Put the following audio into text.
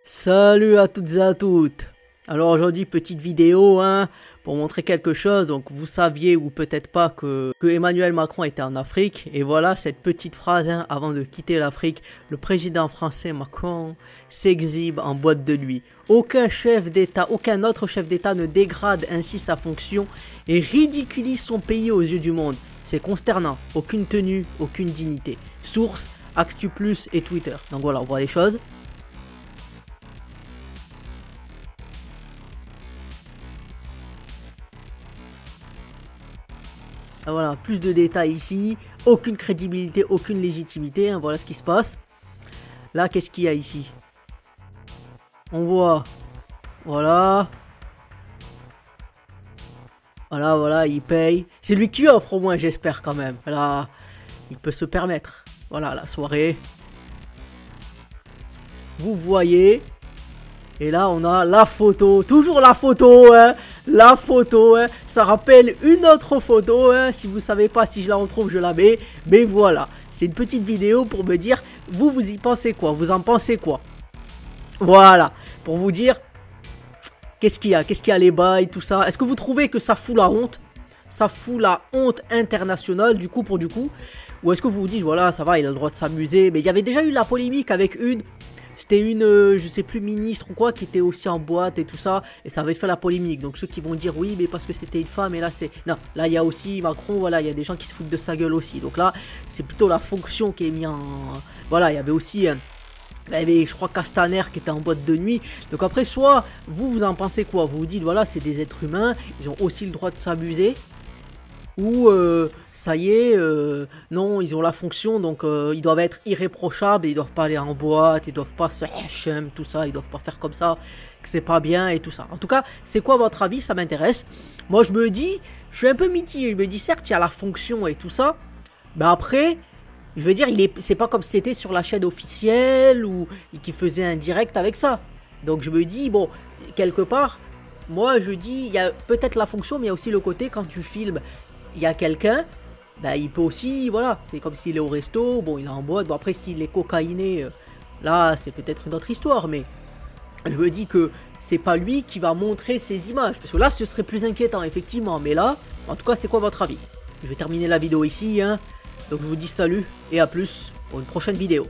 Salut à toutes et à toutes. Alors aujourd'hui petite vidéo pour montrer quelque chose. Donc vous saviez ou peut-être pas que Emmanuel Macron était en Afrique. Et voilà cette petite phrase avant de quitter l'Afrique. Le président français Macron s'exhibe en boîte de nuit. Aucun chef d'État, aucun autre chef d'État ne dégrade ainsi sa fonction et ridiculise son pays aux yeux du monde. C'est consternant. Aucune tenue, aucune dignité. Source Actu Plus et Twitter. Donc voilà, on voit les choses. Voilà, plus de détails ici, aucune crédibilité, aucune légitimité, voilà ce qui se passe. Là, qu'est-ce qu'il y a ici? On voit, voilà, il paye. C'est lui qui offre au moins, j'espère quand même. Là, il peut se permettre. Voilà, la soirée. Vous voyez. Et là, on a la photo, toujours la photo, la photo, ça rappelle une autre photo, si vous savez pas, si je la retrouve, je la mets, mais voilà, c'est une petite vidéo pour me dire, vous y pensez quoi, vous en pensez quoi? Voilà, pour vous dire, qu'est-ce qu'il y a les bails, tout ça, est-ce que vous trouvez que ça fout la honte? Ça fout la honte internationale, du coup, ou est-ce que vous vous dites, voilà, ça va, il a le droit de s'amuser, mais il y avait déjà eu la polémique avec c'était une, je sais plus, ministre ou quoi, qui était aussi en boîte et tout ça, et ça avait fait la polémique. Donc ceux qui vont dire oui, mais parce que c'était une femme, et là c'est... Non, là il y a aussi Macron, voilà, il y a des gens qui se foutent de sa gueule aussi. Donc là, c'est plutôt la fonction qui est mise en... Voilà, il y avait aussi... il y avait, je crois, Castaner qui était en boîte de nuit. Donc après, soit vous en pensez quoi? Vous vous dites, voilà, c'est des êtres humains, ils ont aussi le droit de s'amuser. Ou ça y est, non, ils ont la fonction, donc ils doivent être irréprochables, ils doivent pas aller en boîte, ils doivent pas se tout ça, ils doivent pas faire comme ça, que c'est pas bien et tout ça. En tout cas, c'est quoi votre avis? Ça m'intéresse. Moi, je me dis, je suis un peu mitigé, je me dis certes, il y a la fonction et tout ça, mais après, je veux dire, c'est pas comme si c'était sur la chaîne officielle ou qui faisait un direct avec ça. Donc je me dis, bon, quelque part, moi je dis, il y a peut-être la fonction, mais il y a aussi le côté quand tu filmes. Il y a quelqu'un, bah, il peut aussi, voilà, c'est comme s'il est au resto, bon, il est en boîte, bon, après, s'il est cocaïné, là, c'est peut-être une autre histoire, mais je me dis que c'est pas lui qui va montrer ces images, parce que là, ce serait plus inquiétant, effectivement, mais là, en tout cas, c'est quoi votre avis? Je vais terminer la vidéo ici, donc je vous dis salut, et à plus pour une prochaine vidéo.